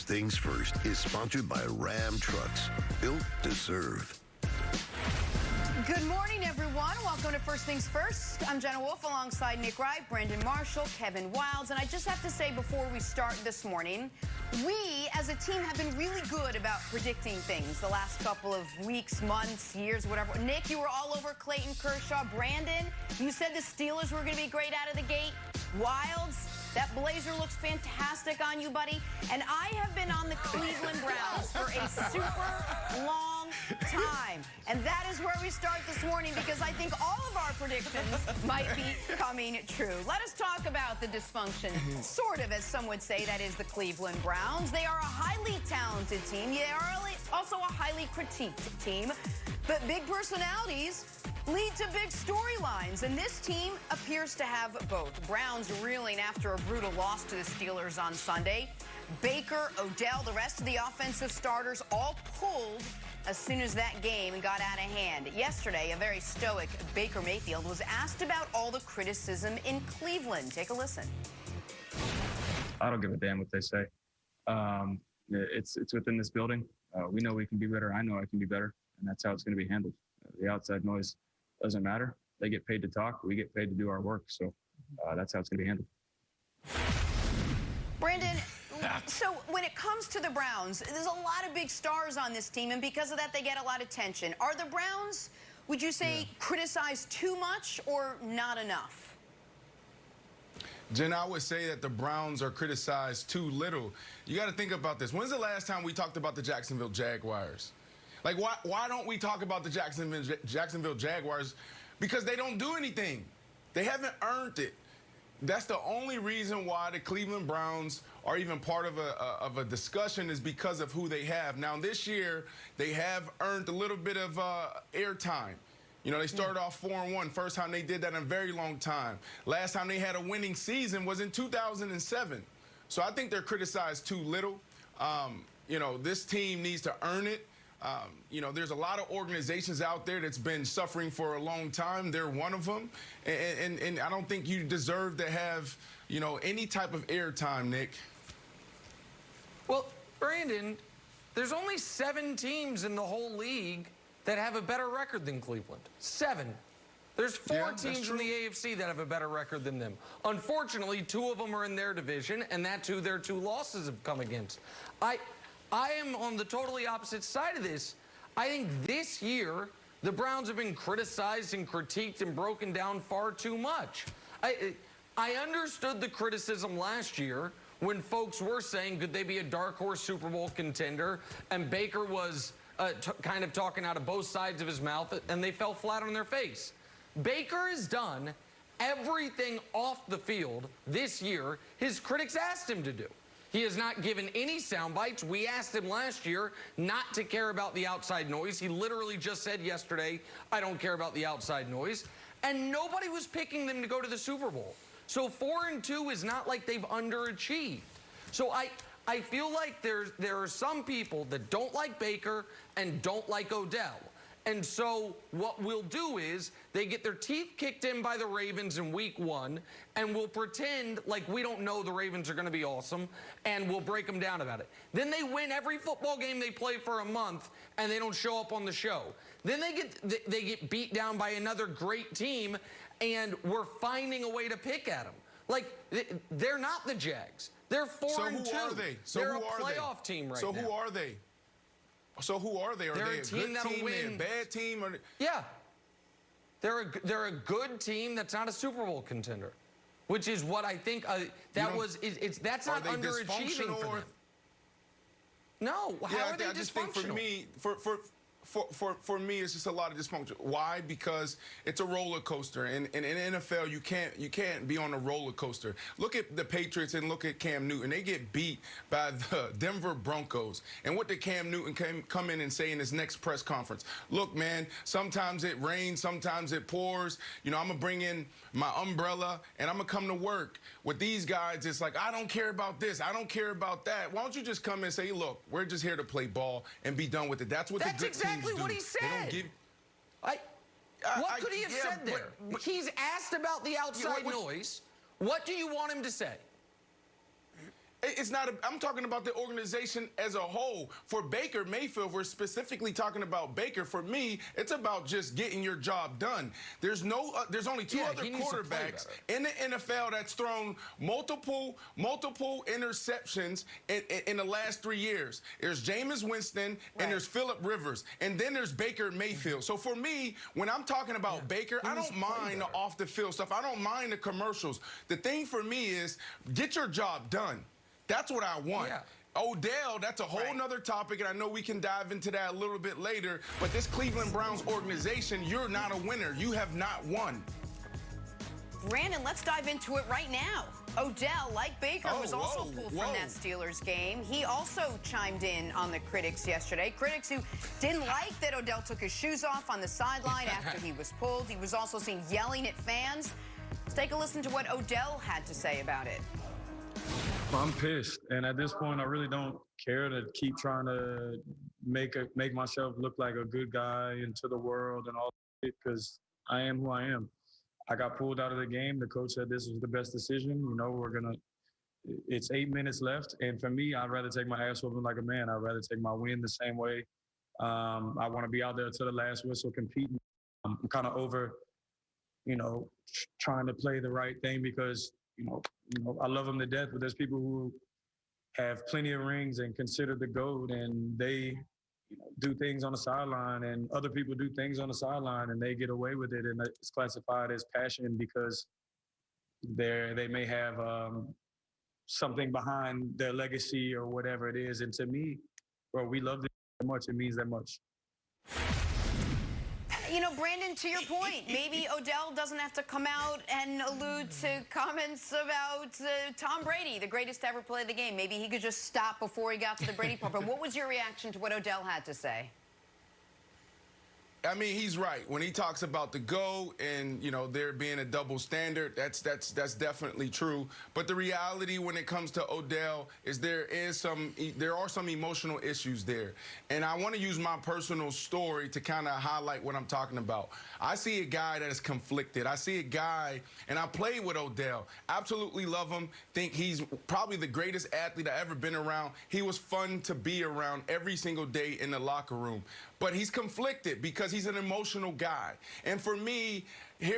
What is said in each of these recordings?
First Things First is sponsored by Ram Trucks, built to serve. Good morning, everyone. Welcome to First Things First. I'm Jenna Wolf alongside Nick Wright, Brandon Marshall, Kevin Wilds. And I just have to say before we start this morning, we as a team have been really good about predicting things the last couple of weeks, months, years, whatever. Nick, you were all over Clayton Kershaw. Brandon, you said the Steelers were going to be great out of the gate. Wilds, that blazer looks fantastic on you, buddy. And I have been on the Cleveland Browns for a super long time. And that is where we start this morning because I think all of our predictions might be coming true. Let us talk about the dysfunction, sort of, as some would say, that is the Cleveland Browns. They are a highly talented team. They are also a highly critiqued team. But big personalities lead to big storylines, and this team appears to have both. Browns reeling after a brutal loss to the Steelers on Sunday. Baker, Odell, the rest of the offensive starters all pulled as soon as that game got out of hand. Yesterday, a very stoic Baker Mayfield was asked about all the criticism in Cleveland. Take a listen. I don't give a damn what they say. It's within this building. We know we can be better. I know I can be better, and that's how it's going to be handled. The outside noise doesn't matter. They get paid to talk. We get paid to do our work. So that's how it's going to be handled. Brandon, so when it comes to the Browns, there's a lot of big stars on this team, and because of that, they get a lot of attention. Are the Browns, would you say, criticized too much or not enough? Jen, I would say that the Browns are criticized too little. You got to think about this. When's the last time we talked about the Jacksonville Jaguars? Like, why don't we talk about the Jacksonville Jaguars? Because they don't do anything. They haven't earned it. That's the only reason why the Cleveland Browns are even part of a discussion, is because of who they have. Now, this year, they have earned a little bit of airtime. You know, they started off 4-1. First time they did that in a very long time. Last time they had a winning season was in 2007. So I think they're criticized too little. You know, this team needs to earn it. You know, there's a lot of organizations out there that's been suffering for a long time. They're one of them. And I don't think you deserve to have, you know, any type of airtime, Nick. Well, Brandon, there's only 7 teams in the whole league that have a better record than Cleveland. 7. There's 4 teams in the AFC that have a better record than them. Unfortunately, 2 of them are in their division, and that's who their 2 losses have come against. I am on the totally opposite side of this. I think this year, the Browns have been criticized and critiqued and broken down far too much. I understood the criticism last year when folks were saying, could they be a dark horse Super Bowl contender? And Baker was kind of talking out of both sides of his mouth, and they fell flat on their face. Baker has done everything off the field this year his critics asked him to do. He has not given any sound bites. We asked him last year not to care about the outside noise. He literally just said yesterday, I don't care about the outside noise. And nobody was picking them to go to the Super Bowl. So 4-2 is not like they've underachieved. So I feel like there are some people that don't like Baker and don't like Odell. And so what we'll do is they get their teeth kicked in by the Ravens in week 1, and we'll pretend like we don't know the Ravens are going to be awesome, and we'll break them down about it. Then they win every football game they play for a month, and they don't show up on the show. Then they get beat down by another great team, and we're finding a way to pick at them. Like, they're not the Jags. They're 4-2. So who are they? They're a playoff team right now. So who are they? So who are they? Are they a team good team? win. Are they a bad team? Or... Yeah. They're a good team that's not a Super Bowl contender, which is what I think that's not underachieving for them. No, how are they dysfunctional? I just think for me, for me, it's just a lot of dysfunction. Why? Because it's a roller coaster, and in NFL, you can't be on a roller coaster. Look at the Patriots and look at Cam Newton. They get beat by the Denver Broncos. And what did Cam Newton come in and say in his next press conference? Look, man, sometimes it rains, sometimes it pours. You know, I'm gonna bring in my umbrella and I'm gonna come to work. With these guys, it's like, I don't care about this, I don't care about that. Why don't you just come and say, look, we're just here to play ball and be done with it. That's what the good teams do. That's exactly what he said. What could he have said there? But he's asked about the outside noise. What do you want him to say? It's not. I'm talking about the organization as a whole. For Baker Mayfield, we're specifically talking about Baker. For me, it's about just getting your job done. There's only two other quarterbacks in the NFL that's thrown multiple interceptions in the last 3 years. There's Jameis Winston and there's Phillip Rivers, and then there's Baker Mayfield. So for me, when I'm talking about Baker, I don't mind the off the field stuff. I don't mind the commercials. The thing for me is get your job done. That's what I want. Yeah. Odell, that's a whole nother topic, and I know we can dive into that a little bit later, but this Cleveland Browns organization, you're not a winner. You have not won. Brandon, let's dive into it right now. Odell, like Baker, was also pulled from that Steelers game. He also chimed in on the critics yesterday. Critics who didn't like that Odell took his shoes off on the sideline after he was pulled. He was also seen yelling at fans. Let's take a listen to what Odell had to say about it. I'm pissed, and at this point, I really don't care to keep trying to make myself look like a good guy into the world and all that, because I am who I am. I got pulled out of the game. The coach said this was the best decision. You know, it's 8 minutes left, and for me, I'd rather take my ass whooping like a man. I'd rather take my win the same way. I want to be out there to the last whistle competing. I'm kind of over, trying to play the right thing because, I love them to death, but there's people who have plenty of rings and consider the GOAT, and they do things on the sideline, and other people do things on the sideline, and they get away with it, and it's classified as passion because they may have something behind their legacy or whatever it is. And to me, bro, we love it that much. It means that much. Brandon, to your point, maybe Odell doesn't have to come out and allude to comments about Tom Brady, the greatest to ever play the game. Maybe he could just stop before he got to the Brady part. But what was your reaction to what Odell had to say? I mean, he's right. When he talks about the GOAT and, there being a double standard, that's definitely true. But the reality when it comes to Odell is there are some emotional issues there. And I want to use my personal story to kind of highlight what I'm talking about. I see a guy that is conflicted. I see a guy, and I played with Odell. Absolutely love him. Think he's probably the greatest athlete I've ever been around. He was fun to be around every single day in the locker room. But he's conflicted because he's an emotional guy. And for me,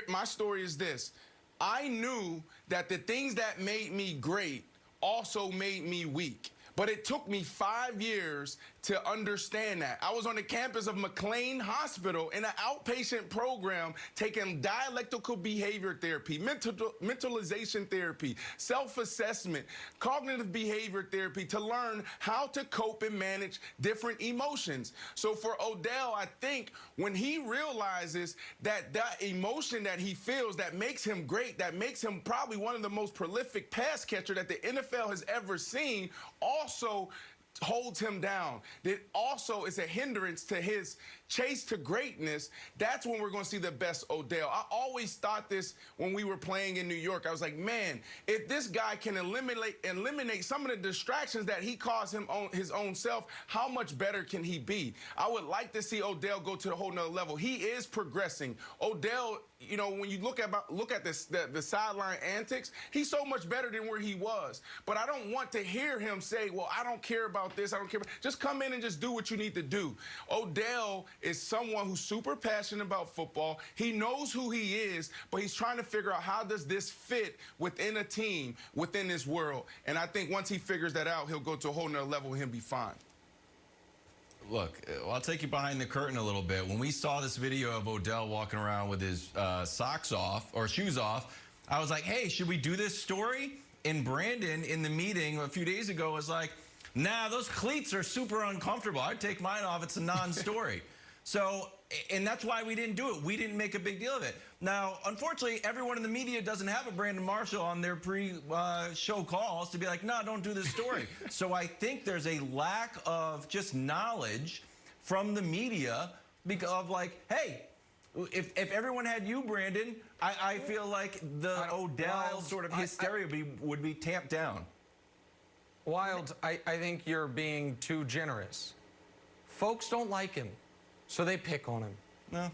my story is this. I knew that the things that made me great also made me weak. But it took me 5 years to understand that. I was on the campus of McLean Hospital in an outpatient program taking dialectical behavior therapy, mentalization therapy, self-assessment, cognitive behavior therapy to learn how to cope and manage different emotions. So for Odell, I think when he realizes that emotion that he feels that makes him great, that makes him probably one of the most prolific pass catcher that the NFL has ever seen, also holds him down. That also is a hindrance to his chase to greatness. That's when we're going to see the best Odell. I always thought this when we were playing in New York. I was like, man, if this guy can eliminate some of the distractions that he caused his own self, how much better can he be? I would like to see Odell go to a whole nother level. He is progressing. Odell, when you look at the sideline antics, he's so much better than where he was. But I don't want to hear him say, well, I don't care about this. I don't care. Just come in and just do what you need to do. Odell is someone who's super passionate about football. He knows who he is, but he's trying to figure out how does this fit within a team, within this world. And I think once he figures that out, he'll go to a whole nother level and he'll be fine. Look, I'll take you behind the curtain a little bit. When we saw this video of Odell walking around with his socks off or shoes off, I was like, hey, should we do this story? And Brandon in the meeting a few days ago was like, nah, those cleats are super uncomfortable. I'd take mine off. It's a non-story. So, and that's why we didn't do it. We didn't make a big deal of it. Now, unfortunately, everyone in the media doesn't have a Brandon Marshall on their pre-show calls to be like, no, don't do this story. So I think there's a lack of just knowledge from the media because of like, hey, if everyone had you, Brandon, I feel like the Odell sort of hysteria would be tamped down. Wild, I think you're being too generous. Folks don't like him, so they pick on him. No.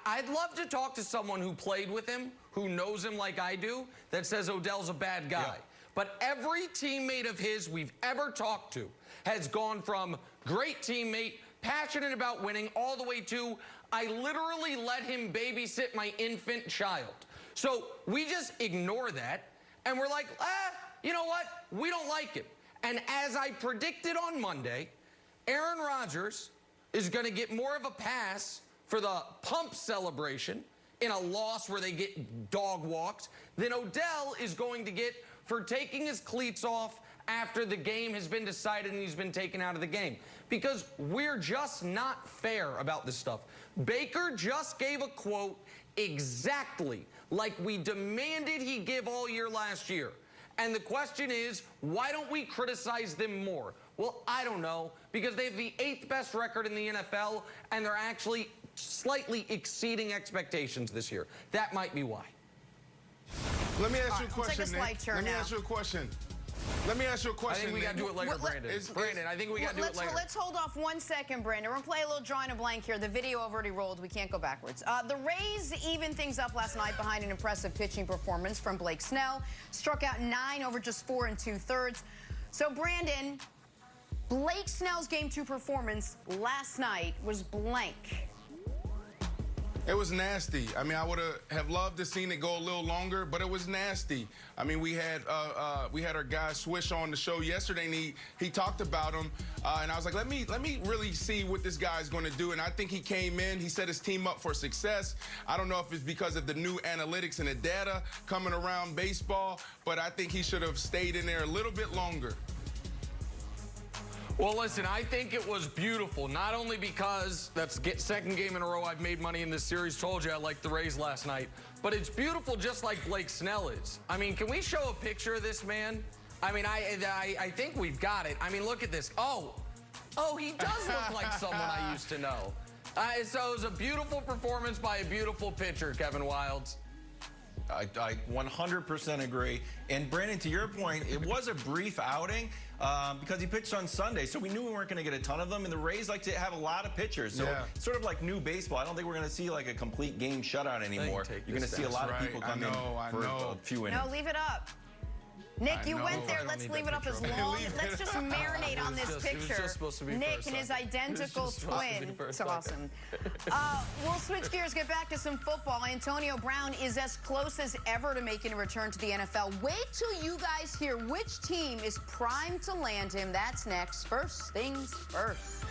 I'd love to talk to someone who played with him, who knows him like I do, that says Odell's a bad guy. Yeah. but every teammate of his we've ever talked to has gone from great teammate, passionate about winning, all the way to I literally let him babysit my infant child. So we just ignore that, and we're like, you know what? We don't like him. And as I predicted on Monday, Aaron Rodgers is going to get more of a pass for the pump celebration in a loss where they get dog walked than Odell is going to get for taking his cleats off after the game has been decided and he's been taken out of the game. Because we're just not fair about this stuff. Baker just gave a quote exactly like we demanded he give all year last year. And the question is, why don't we criticize them more? Well, I don't know, because they have the 8th best record in the NFL, and they're actually slightly exceeding expectations this year. That might be why. Let me ask you a We'll take question, a slight Nick. turn Let me now. ask you a question. Let me ask you a I question, think we got to do it later, Brandon. Brandon, I think we got to do it later. Let's hold off 1 second, Brandon. We're going to play a little drawing a blank here. The video I've already rolled. We can't go backwards. The Rays evened things up last night behind an impressive pitching performance from Blake Snell. Struck out 9 over just 4 2/3. So, Brandon, Blake Snell's Game 2 performance last night was blank. It was nasty. I mean, I would have loved to seen it go a little longer, but it was nasty. I mean, we had our guy Swish on the show yesterday, and he talked about him, and I was like, let me really see what this guy's going to do. And I think he came in, he set his team up for success. I don't know if it's because of the new analytics and the data coming around baseball, but I think he should have stayed in there a little bit longer. Well, listen, I think it was beautiful, not only because that's the second game in a row I've made money in this series. Told you I liked the Rays last night. But it's beautiful just like Blake Snell is. I mean, can we show a picture of this man? I mean, I think we've got it. I mean, look at this. Oh, he does look like someone I used to know. So it was a beautiful performance by a beautiful pitcher, Kevin Wildes. I 100% agree. And Brandon, to your point, it was a brief outing because he pitched on Sunday, so we knew we weren't going to get a ton of them. And the Rays like to have a lot of pitchers, so it's sort of like new baseball. I don't think we're going to see like a complete game shutout anymore. You're going to see a lot of people come in for a few innings. No, leave it up. Nick, you went there. Let's leave it up as long. Let's just marinate on this picture. Nick and his identical twin. It's awesome. We'll switch gears, get back to some football. Antonio Brown is as close as ever to making a return to the NFL. Wait till you guys hear which team is primed to land him. That's next. First things first.